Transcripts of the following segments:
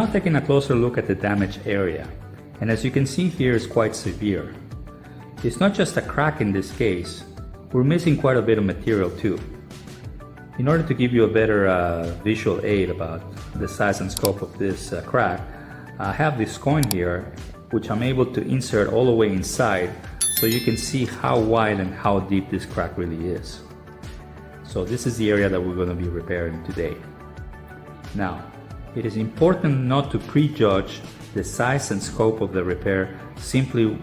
now taking a closer look at the damaged area, and as you can see here, it's quite severe. It's not just a crack in this case, we're missing quite a bit of material too. In order to give you a better visual aid about the size and scope of this crack, I have this coin here which I'm able to insert all the way inside so you can see how wide and how deep this crack really is. So this is the area that we're going to be repairing today. Now, it is important not to prejudge the size and scope of the repair simply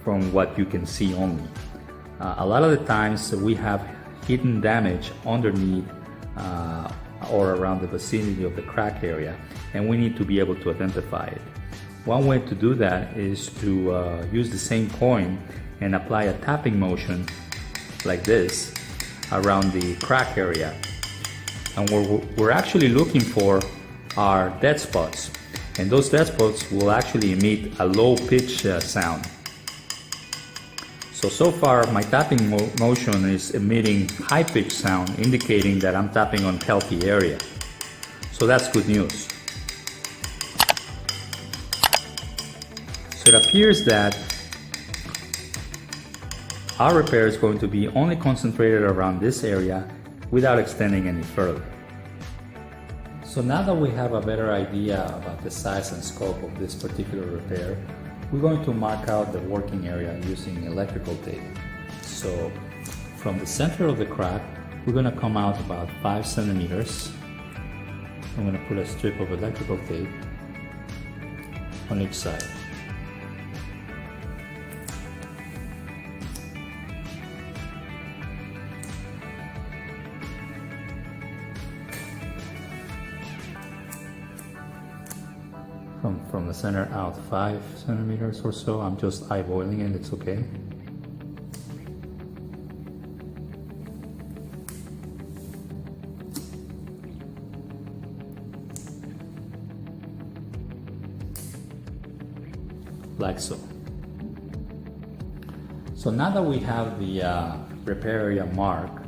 from what you can see only. A lot of the times we have hidden damage underneath or around the vicinity of the crack area, and we need to be able to identify it. One way to do that is to use the same coin and apply a tapping motion like this around the crack area. And what we're actually looking for are dead spots, and those dead spots will actually emit a low pitch sound. So far my tapping motion is emitting high pitch sound, indicating that I'm tapping on healthy area. So that's good news. So it appears that our repair is going to be only concentrated around this area without extending any further. So now that we have a better idea about the size and scope of this particular repair, we're going to mark out the working area using electrical tape. So from the center of the crack, we're going to come out about 5 centimeters. I'm going to put a strip of electrical tape on each side. From the center out 5 centimeters or so. I'm just eyeballing it, it's okay. Like so. So now that we have the repair area marked,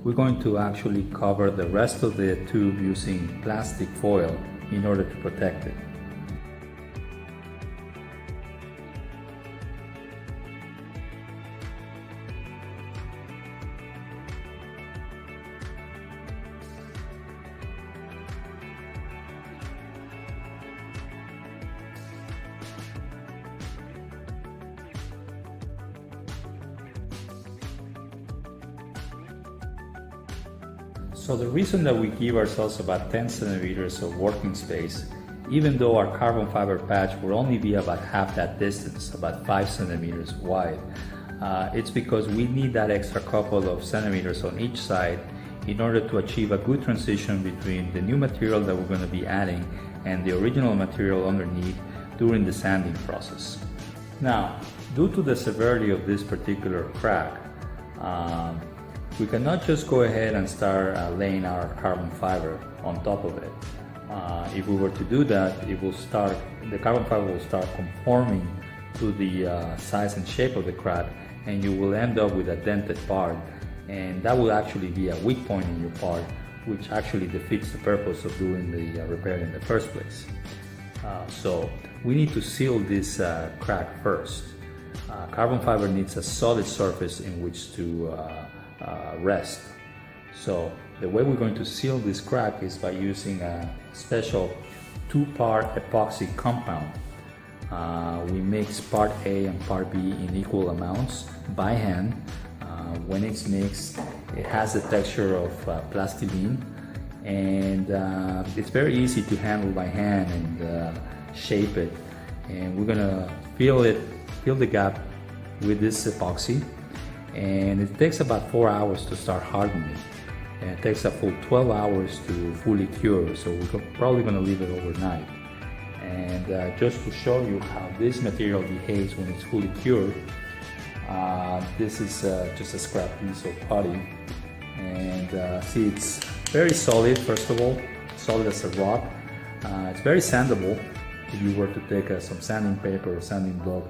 we're going to actually cover the rest of the tube using plastic foil in order to protect it. So the reason that we give ourselves about 10 centimeters of working space, even though our carbon fiber patch will only be about half that distance, about 5 centimeters wide, it's because we need that extra couple of centimeters on each side in order to achieve a good transition between the new material that we're going to be adding and the original material underneath during the sanding process. Now, due to the severity of this particular crack, we cannot just go ahead and start laying our carbon fiber on top of it. If we were to do that, the carbon fiber will start conforming to the size and shape of the crack, and you will end up with a dented part, and that will actually be a weak point in your part, which actually defeats the purpose of doing the repair in the first place. So we need to seal this crack first. Carbon fiber needs a solid surface in which to rest. So the way we're going to seal this crack is by using a special 2-part epoxy compound. We mix part A and part B in equal amounts by hand. When it's mixed, it has the texture of plastiline, and it's very easy to handle by hand and shape it. And we're gonna fill the gap with this epoxy, and it takes about 4 hours to start hardening, and it takes a full 12 hours to fully cure, so we're probably going to leave it overnight. And just to show you how this material behaves when it's fully cured, this is just a scrap piece of putty, and see, it's very solid. First of all, solid as a rock. It's very sandable. If you were to take some sanding paper or sanding block,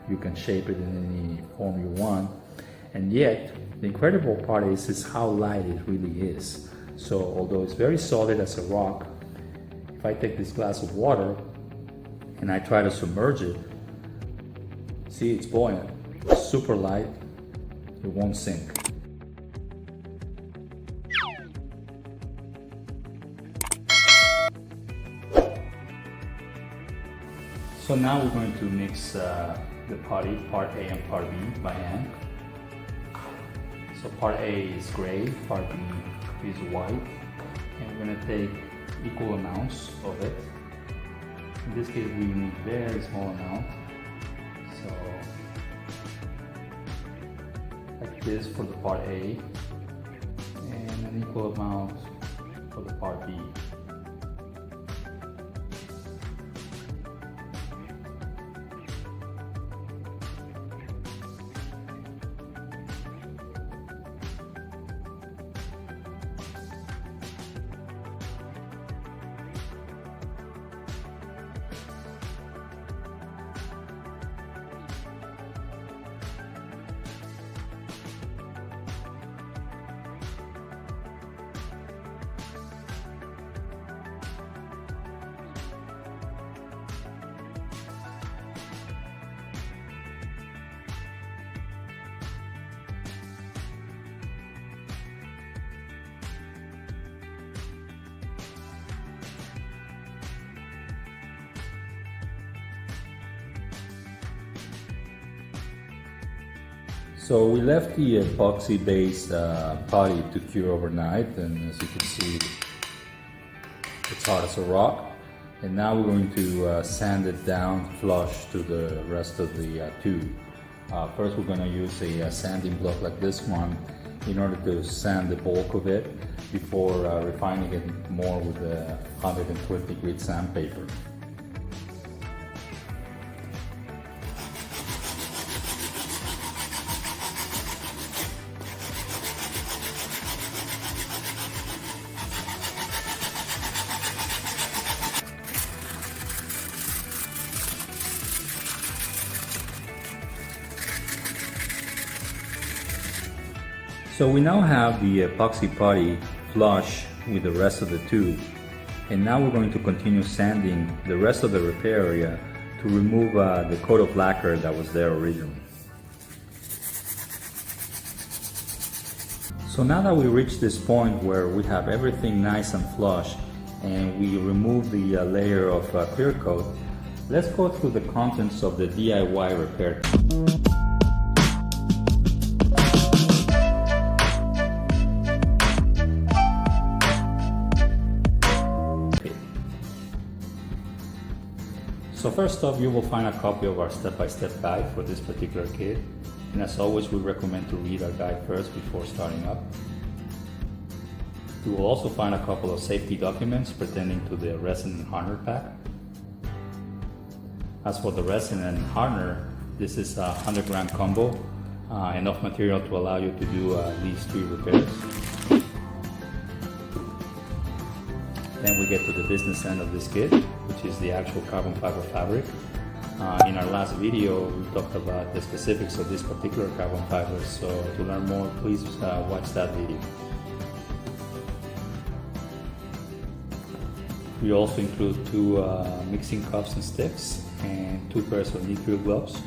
you can shape it in any form you want. And yet, the incredible part is how light it really is. So although it's very solid as a rock, if I take this glass of water and I try to submerge it, see, it's buoyant, it's super light, it won't sink. So now we're going to mix the putty, part A and part B, by hand. So part A is gray, part B is white, and we're going to take equal amounts of it. In this case we need very small amount, so like this for the part A, and an equal amount for the part B. So we left the epoxy-based putty to cure overnight, and as you can see, it's hard as a rock. And now we're going to sand it down flush to the rest of the tube. First we're going to use a sanding block like this one in order to sand the bulk of it before refining it more with a 120 grit sandpaper. So we now have the epoxy putty flush with the rest of the tube, and now we're going to continue sanding the rest of the repair area to remove the coat of lacquer that was there originally. So now that we reach this point where we have everything nice and flush and we remove the layer of clear coat, let's go through the contents of the DIY repair. So first off, you will find a copy of our step-by-step guide for this particular kit. And as always, we recommend to read our guide first before starting up. You will also find a couple of safety documents pertaining to the resin and hardener pack. As for the resin and hardener, this is a 100-gram combo, enough material to allow you to do at least 3 repairs. Then we get to the business end of this kit, which is the actual carbon fiber fabric. In our last video, we talked about the specifics of this particular carbon fiber, so to learn more, please watch that video. We also include 2 mixing cups and sticks and 2 pairs of knee-free gloves,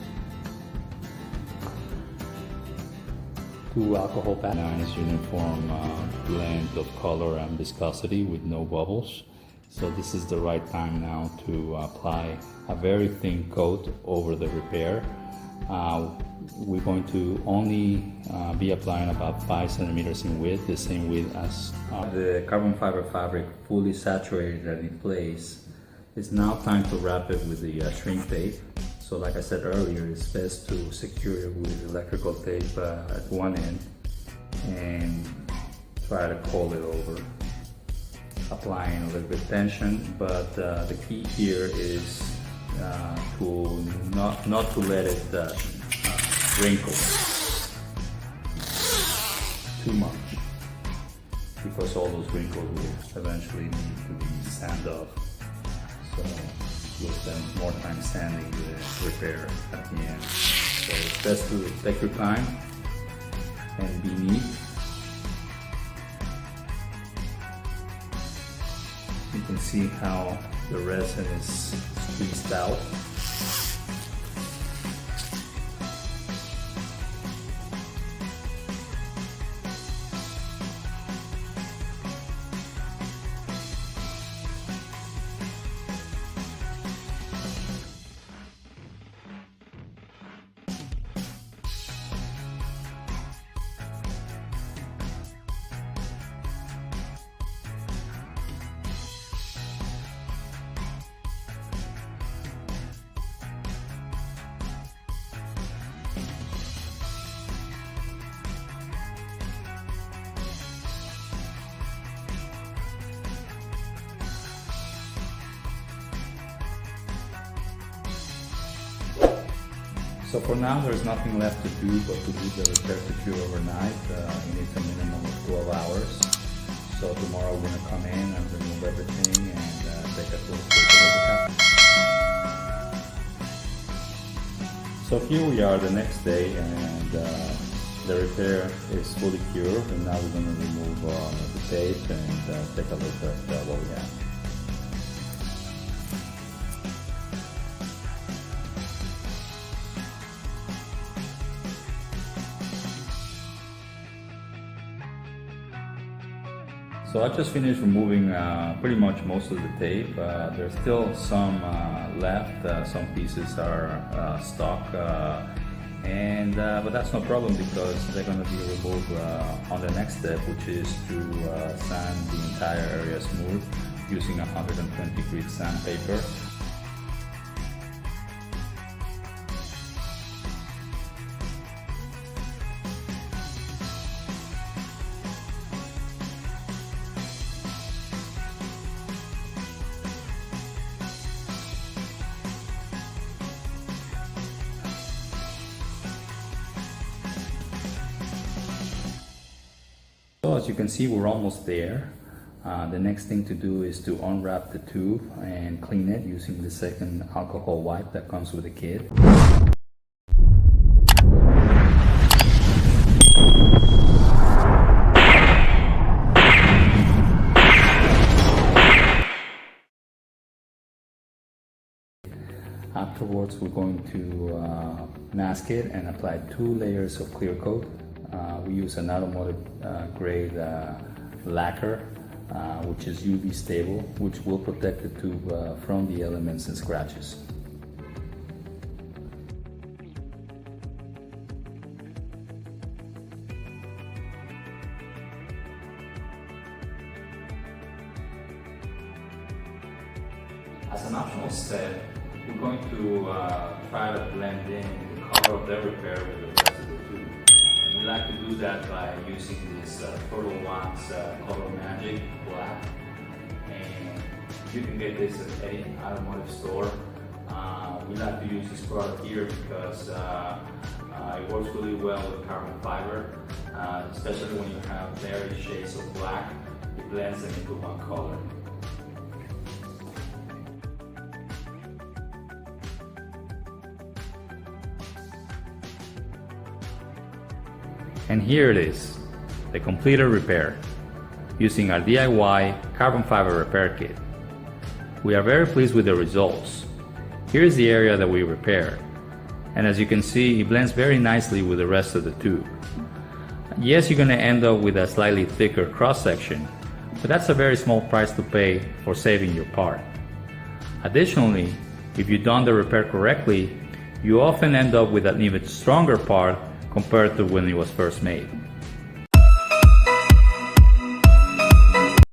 2 alcohol pads, nice uniform blend of color and viscosity with no bubbles. So this is the right time now to apply a very thin coat over the repair. We're going to only be applying about 5 centimeters in width, the same width as the carbon fiber fabric fully saturated and in place. It's now time to wrap it with the shrink tape. So like I said earlier, it's best to secure it with electrical tape at one end and try to pull it over, applying a little bit of tension, but the key here is to not to let it wrinkle too much, because all those wrinkles will eventually need to be sanded off. So you'll spend more time sanding the repair at the end. So it's best to take your time and be neat. You can see how the resin is squeezed out. So for now, there's nothing left to do but to do the repair secure overnight. It needs a minimum of 12 hours. So tomorrow we're going to come in and remove everything and take a close look at what happened. So here we are the next day, and the repair is fully cured, and now we're going to remove the tape and take a look at what we have. So I just finished removing pretty much most of the tape. There's still some left. Some pieces are stuck, but that's no problem because they're going to be removed on the next step, which is to sand the entire area smooth using 120 grit sandpaper. So as you can see, we're almost there. The next thing to do is to unwrap the tube and clean it using the second alcohol wipe that comes with the kit. Afterwards, we're going to mask it and apply 2 layers of clear coat. We use an automotive grade lacquer, which is UV stable, which will protect the tube from the elements and scratches. As an optional step, we're going to try to blend in the color of the repair with the rest of the tube. We like to do that by using this Total Wax Color Magic Black, and you can get this at any automotive store. We like to use this product here because it works really well with carbon fiber, especially when you have various shades of black. It blends them into one color. And here it is, the completed repair, using our DIY carbon fiber repair kit. We are very pleased with the results. Here's the area that we repaired, and as you can see, it blends very nicely with the rest of the tube. Yes, you're going to end up with a slightly thicker cross-section, but that's a very small price to pay for saving your part. Additionally, if you've done the repair correctly, you often end up with an even stronger part compared to when it was first made.